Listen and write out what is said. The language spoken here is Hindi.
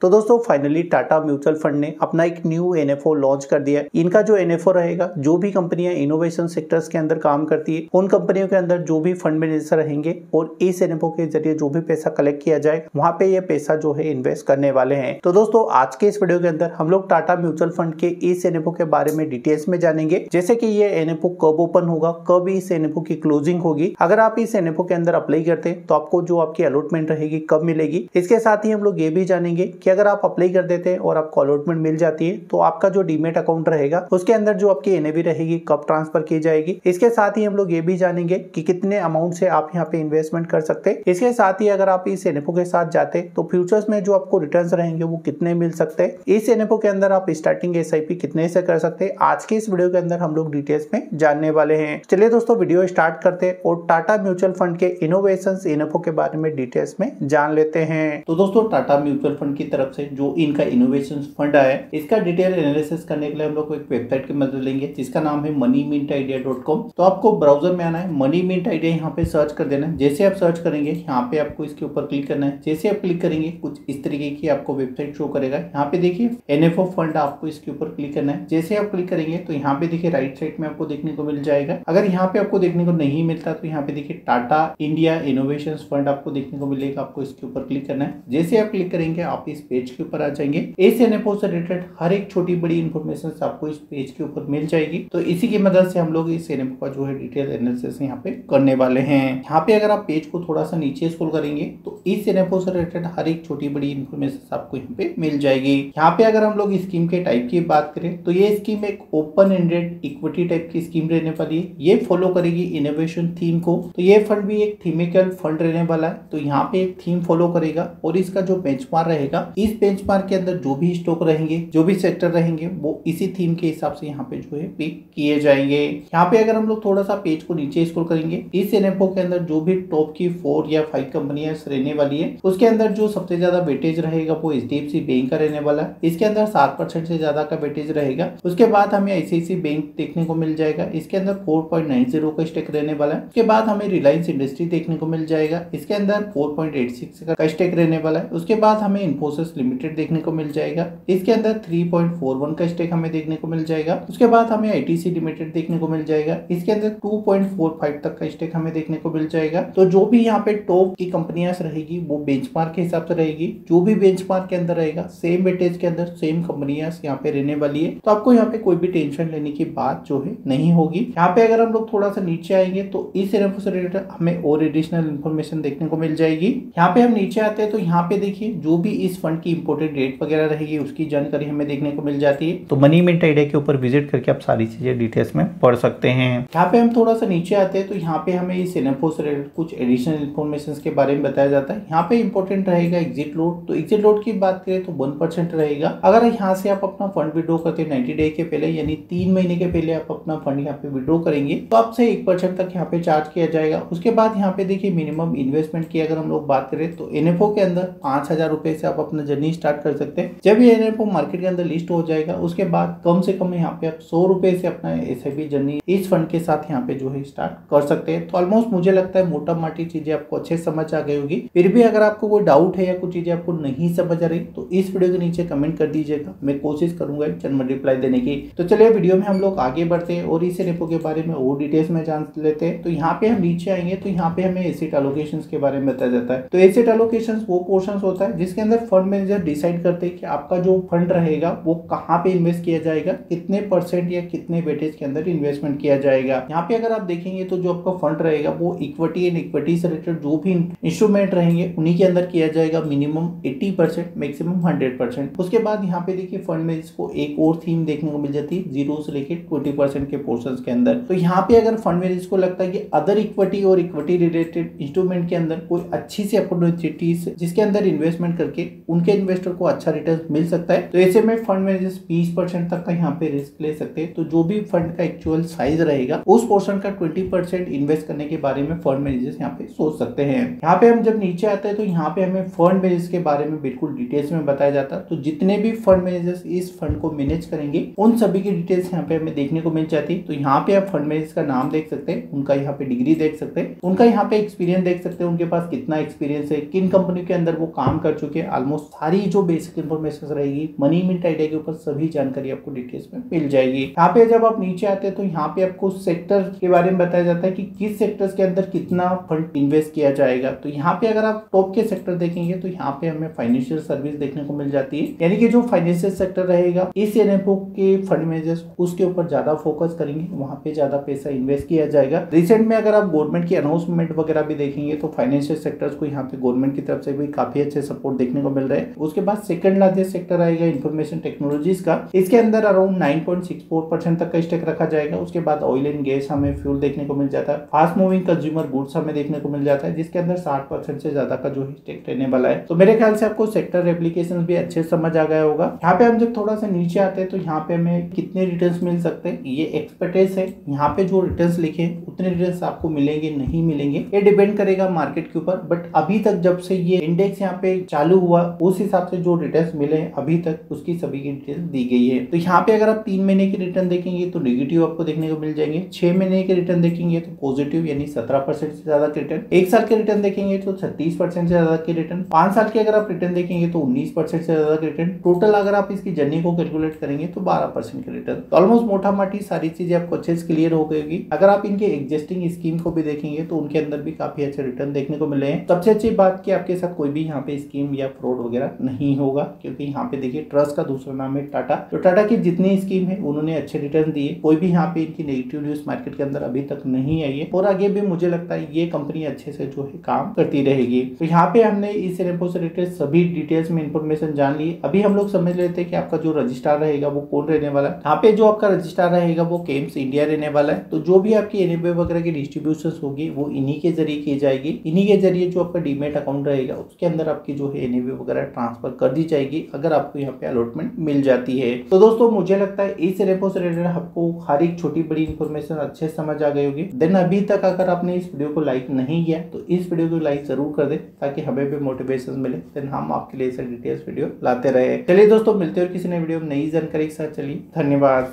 तो दोस्तों फाइनली टाटा म्यूचुअल फंड ने अपना एक न्यू एनएफओ लॉन्च कर दिया है। इनका जो एनएफओ रहेगा, जो भी कंपनियां इनोवेशन सेक्टर्स के अंदर काम करती है उन कंपनियों के अंदर जो भी फंड मैनेजर रहेंगे और इस एनएफओ के जरिए जो भी पैसा कलेक्ट किया जाए वहां पे ये पैसा जो है इन्वेस्ट करने वाले हैं। तो दोस्तों आज के इस वीडियो के अंदर हम लोग टाटा म्यूचुअल फंड के इस एनएफओ के बारे में डिटेल्स में जानेंगे, जैसे कि ये एनएफओ कब ओपन होगा, कब इस एनएफओ की क्लोजिंग होगी, अगर आप इस एनएफओ के अंदर अप्लाई करते हैं तो आपको जो आपकी अलॉटमेंट रहेगी कब मिलेगी। इसके साथ ही हम लोग ये भी जानेंगे कि अगर आप अप्लाई कर देते हैं और आपको अलॉटमेंट मिल जाती है तो आपका जो डीमेट अकाउंट रहेगा उसके अंदर जो आपकी एनएवी रहेगी कब ट्रांसफर की जाएगी। इसके साथ ही हम लोग ये भी जानेंगे कि कितने अमाउंट से आप यहाँ पे इन्वेस्टमेंट कर सकते हैं। इसके साथ ही अगर आप इस एनएफओ के साथ जाते तो फ्यूचर्स में जो आपको रिटर्न्स रहेंगे वो कितने मिल सकते हैं। इस एनएफओ के अंदर आप स्टार्टिंग एसआईपी कितने से कर सकते हैं, आज के इस वीडियो के अंदर हम लोग डिटेल्स में जानने वाले हैं। चलिए दोस्तों वीडियो स्टार्ट करते हैं और टाटा म्यूचुअल फंड के इनोवेशंस एनएफओ के बारे में डिटेल्स में जान लेते हैं। तो दोस्तों टाटा म्यूचुअल फंड की तरफ से जो इनका इनोवेशन फंड आया है इसका डिटेल एनालिसिस करने के लिए हम लोग एक वेबसाइट की मदद लेंगे जिसका नाम है moneymintidia.com। तो आपको ब्राउजर में आना है, मनी मिंट आइडिया यहाँ पे सर्च कर देना है। जैसे आप सर्च करेंगे यहाँ पे आपको इसके ऊपर क्लिक करना है। जैसे आप क्लिक करेंगे कुछ इस तरीके की आपको वेबसाइट शो करेगा। यहाँ पे देखिए एनएफओ फंड, आपको इसके ऊपर क्लिक करना है। जैसे आप क्लिक करेंगे तो यहाँ पे देखिए राइट साइड में आपको देखने को मिल जाएगा। अगर यहाँ पे आपको देखने को नहीं मिलता तो यहाँ पे देखिए टाटा इंडिया इनोवेशन फंड आपको देखने को मिलेगा। आपको इसके ऊपर क्लिक करना है। जैसे आप क्लिक करेंगे आप इस पेज के ऊपर आ जाएंगे। इस एनएफओ से रिलेटेड हर एक छोटी बड़ी इंफॉर्मेशन आपको इस पेज के ऊपर मिल जाएगी। तो इसी की मदद से हम लोग इस एनएफओ का जो है डिटेल एनालिसिस यहाँ पे करने वाले हैं। यहाँ पे अगर आप पेज को थोड़ा सा नीचे स्क्रॉल करेंगे तो इस एनएफओ से रिलेटेड हर एक छोटी बड़ी इंफॉर्मेशन आपको यहाँ पे मिल जाएगी। यहाँ पे अगर हम लोग स्कीम के टाइप की बात करें तो ये स्कीम एक ओपन एंडेड इक्विटी टाइप की स्कीम रहने वाली है। ये फॉलो करेगी इनोवेशन थीम को। तो ये फंड भी एक थीमिकल फंड रहने वाला है। तो यहाँ पे एक थीम फॉलो करेगा और इसका जो बेंचमार्क रहेगा, इस बेंचमार्क के अंदर जो भी स्टॉक रहेंगे, जो भी सेक्टर रहेंगे वो इसी थीम के हिसाब से यहाँ पे जो है पिक किए जाएंगे। यहाँ पे अगर हम लोग थोड़ा सा पेज को नीचे स्क्रॉल करेंगे, इस एनएफओ के अंदर जो भी टॉप की 4 या 5 कंपनियां रहने वाली है उसके अंदर जो सबसे ज्यादा वेटेज रहेगा वो एचडीएफसी बैंक का रहने वाला है। इसके अंदर 7% से ज्यादा का वेटेज रहेगा। उसके बाद हमें आईसीआईसीआई बैंक देखने को मिल जाएगा। इसके अंदर 4.90 का स्टेक रहने वाला है। उसके बाद हमें रिलायंस इंडस्ट्री देखने को मिल जाएगा। इसके अंदर 4.86 का स्टेक रहने वाला है। उसके बाद हमें इन्फोसिस लिमिटेड देखने को मिल जाएगा। इसके अंदर 3.41 का स्टेक हमें देखने को मिल जाएगा। उसके बाद हमें आईटीसी लिमिटेड देखने को मिल जाएगा। इसके अंदर 2.45 तक का स्टेक हमें देखने को मिल जाएगा। तो जो भी यहाँ पे टॉप की कंपनियां रहेगी वो बेंचमार्क के हिसाब से रहेगी। जो भी बेंचमार्क के अंदर रहेगा सेम वेटेज के अंदर सेम कंपनियां यहाँ पे रहने वाली है। तो आपको यहाँ पे कोई भी टेंशन लेने की बात जो है नहीं होगी। यहाँ पे अगर हम लोग थोड़ा सा नीचे आएंगे तो इस एनएफओ से रिलेटेड हमें और एडिशनल इन्फॉर्मेशन देखने को मिल जाएगी। यहाँ पे हम नीचे आते हैं तो यहाँ पे देखिए जो भी इस फंड की इंपोर्टेंट डेट वगैरह रहेगी उसकी जानकारी हमें देखने को मिल जाती है। तो मनी मिंट आइडिया के ऊपर विजिट करके आप सारी चीजें डिटेल्स में पढ़ सकते हैं। यहाँ पे हम थोड़ा सा नीचे आते हैं तो यहाँ पे हमें इस एनएफओ से रिलेटेड कुछ एडिशनल इन्फॉर्मेशन के बारे में बताया जाता है। यहाँ पे इंपॉर्टेंट रहेगा एग्जिट लोड। तो एग्जिट लोड की बात करें तो 1% रहेगा। अगर यहाँ से आप अपना फंड विड्रॉ करते हैं 90 डे के पहले, यानी 3 महीने के पहले आप अपना फंड यहाँ पे विड्रॉ करेंगे तो आपसे 1% तक यहाँ पे चार्ज किया जाएगा। उसके बाद यहाँ पे देखिए मिनिमम इन्वेस्टमेंट की अगर हम लोग बात करें तो एनएफओ के अंदर 5,000 रुपए से आप अपना जर्नी स्टार्ट कर सकते हैं। जब ये एनएफओ मार्केट के अंदर लिस्ट हो जाएगा उसके बाद कम से कम यहाँ पे आप 100 रुपए से अपना एसआईपी जर्नी इस फंड के साथ यहाँ पे जो है स्टार्ट कर सकते हैं। तो ऑलमोस्ट मुझे लगता है मोटा मोटी चीजें आपको अच्छे समझ आ गई होगी। फिर भी अगर आपको कोई डाउट है या कुछ चीजें आपको नहीं समझ आ रही तो इस वीडियो के नीचे कमेंट कर दीजिएगा। मैं कोशिश करूंगा जन्म रिप्लाई देने की। तो चलिए वीडियो में हम लोग आगे बढ़ते हैं और इस एनएफओ के बारे में और डिटेल्स में जान लेते हैं। तो यहाँ पे हम नीचे आएंगे तो यहाँ पे हमें एसेट एलोकेशन के बारे में बताया जाता है। तो एसेट एलोकेशन वो पोर्शन होता है जिसके अंदर फंड मैनेजर डिसाइड करते हैं कि आपका जो फंड रहेगा वो कहाँ पे इन्वेस्ट किया जाएगा, कितने % या कितने वेटेज के अंदर इन्वेस्टमेंट किया जाएगा। यहाँ पे अगर आप देखेंगे तो जो आपका फंड रहेगा वो इक्विटी एंड इक्विटी से रिलेटेड जो भी इंस्ट्रूमेंट रहेंगे उन्हीं के अंदर किया जाएगा। Minimum 80%, maximum 100%। उसके बाद यहाँ पे देखिए फंड में इसको एक और थीम देखने को मिल जाती है 0 से लेके 20% के पोर्शन के अंदर। तो यहाँ पे अगर फंड में इसको लगता है कि अदर इक्विटी और इक्विटी रिलेटेड इंस्ट्रूमेंट के अंदर कोई अच्छी सी अपॉर्चुनिटीज जिसके अंदर इन्वेस्टमेंट करके उनके इन्वेस्टर को अच्छा रिटर्न मिल सकता है तो ऐसे में फंड मैनेजर्स 20% तक का यहाँ पे रिस्क ले सकते हैं। तो जो भी फंड का एक्चुअल साइज रहेगा उस पोर्शन का 20% इन्वेस्ट करने के बारे में फंड मैनेजर्स यहाँ पे सोच सकते हैं। यहाँ पे हम जब नीचे आते हैं तो यहाँ पे हमें फंड मैनेजर्स के बारे में बिल्कुल डिटेल्स में बताया जाता है। तो जितने भी फंड मैनेजर्स इस फंड को मैनेज करेंगे उन सभी की डिटेल्स यहाँ पे हमें देखने को मिल जाती है। तो यहाँ पे आप फंड मैनेजर का नाम देख सकते हैं, उनका यहाँ पे डिग्री देख सकते हैं, उनका यहाँ पे एक्सपीरियंस देख सकते हैं, उनके पास कितना एक्सपीरियंस है, किन कंपनी के अंदर वो काम कर चुके हैं। ऑलमोस्ट सारी जो बेसिक इन्फॉर्मेशन रहेगी मनी मिंट आइडिया के ऊपर सभी जानकारी आपको डिटेल्स में मिल जाएगी। यहाँ पे जब आप नीचे आते हैं तो यहाँ पे आपको सेक्टर के बारे में बताया जाता है कि किस सेक्टर्स के अंदर कितना फंड इन्वेस्ट किया जाएगा। तो यहाँ पे अगर आप टॉप के सेक्टर देखेंगे तो यहाँ पे हमें फाइनेंशियल सर्विस देखने को मिल जाती है, यानी कि जो फाइनेंशियल सेक्टर रहेगा इस एनएफओ के फंड मैनेजर्स उसके ऊपर ज्यादा फोकस करेंगे, वहां पे ज्यादा पैसा इन्वेस्ट किया जाएगा। रिसेंट में अगर आप गवर्नमेंट की अनाउंसमेंट वगैरह भी देखेंगे तो फाइनेंशियल सेक्टर्स को यहाँ पे गवर्नमेंट की तरफ से भी काफी अच्छे सपोर्ट देखने को मिल रहे हैं। उसके बाद सेकंड लार्जेस्ट सेक्टर आएगा इंफॉर्मेशन टेक्नोलॉजीज का, इसके अंदर अराउंड 9.64% तक का स्टेक रखा जाएगा। उसके बाद ऑयल एंड गैस हमें फ्यूल देखने को मिल जाता है, फास्ट मूविंग कंज्यूमर गुड्स हमें देखने को मिल जाता है जिसके अंदर 60% से ज्यादा का जो स्टेक रहने वाला है। तो मेरे ख्याल से आपको सेक्टर एप्लीकेशन भी अच्छे समझ आ गया होगा। यहाँ पे हम जब थोड़ा सा नीचे आते हैं तो यहाँ पे हमें कितने रिटर्न्स मिल सकते हैं, ये एक्सपेक्टेड है। यहाँ पे जो रिटर्न्स लिखे उतने रिटर्न्स आपको मिलेंगे नहीं मिलेंगे ये डिपेंड करेगा मार्केट के ऊपर, बट अभी तक जब से ये इंडेक्स यहाँ पे चालू हुआ उस हिसाब से जो रिटर्न्स मिले अभी तक उसकी सभी की डिटेल दी गई है। तो यहाँ पे अगर आप 3 महीने के रिटर्न देखेंगे तो नेगेटिव आपको देखने को मिल जाएंगे, 6 महीने के रिटर्न देखेंगे तो पॉजिटिव यानी 17% से ज्यादा के रिटर्न, 1 साल के रिटर्न देखेंगे तो 36% से ज्यादा के रिटर्न, 5 साल के अगर आप रिटर्न देखेंगे तो 19% से ज्यादा के रिटर्न, टोटल अगर आप इसकी जर्नी को कैलकुलेट करेंगे तो 12% के रिटर्न। तो ऑलमोस्ट मोटा माटी सारी चीजें आपको अच्छे से क्लियर हो गई। अगर आप इनके एग्जिस्टिंग स्कीम को भी देखेंगे तो उनके अंदर भी काफी अच्छे रिटर्न देखने को मिले हैं। सबसे अच्छी बात कि आपके साथ कोई भी यहाँ पे स्कीम या फ्रॉड वगैरह नहीं होगा, क्योंकि यहाँ पे देखिए ट्रस्ट का दूसरा नाम है टाटा, तो टाटा की जितनी स्कीम है उन्होंने अच्छे रिटर्न दिए, कोई भी यहाँ पे इनकी नेगेटिव न्यूज मार्केट के अंदर अभी तक नहीं आई है और आगे भी मुझे लगता है ये कंपनी अच्छे से जो है काम करती रहेगी। तो यहाँ पे हमने इस एनएफओ से रिलेटेड सभी डिटेल्स में इंफॉर्मेशन जान ली। अभी हम लोग समझ लेते हैं कि आपका जो रजिस्ट्रार रहेगा वो कौन रहने वाला है। यहाँ पे जो आपका रजिस्ट्रार रहेगा वो केम्स इंडिया रहने वाला है। तो जो भी आपकी एनएफओ वगैरह की डिस्ट्रीब्यूशन होगी वो इन्हीं के जरिए की जाएगी, इन्हीं के जरिए जो आपका डीमेट अकाउंट रहेगा उसके अंदर आपकी जो है एनएफओ वगैरह ट्रांसफर कर दी जाएगी अगर आपको यहाँ पे अलॉटमेंट मिल जाती है। तो दोस्तों मुझे लगता है इस एनएफओ से रिलेटेड आपको हर एक छोटी बड़ी इंफॉर्मेशन अच्छे समझ आ गई होगी। देन अभी तक अगर आपने इस वीडियो को लाइक नहीं किया तो इस वीडियो को लाइक जरूर कर दे ताकि हमें भी मोटिवेशन मिले, देन हम आपके लिए डिटेल्स वीडियो लाते रहे। चलिए दोस्तों मिलते हैं किसी नए वीडियो में नई जानकारी के साथ। चलिए धन्यवाद।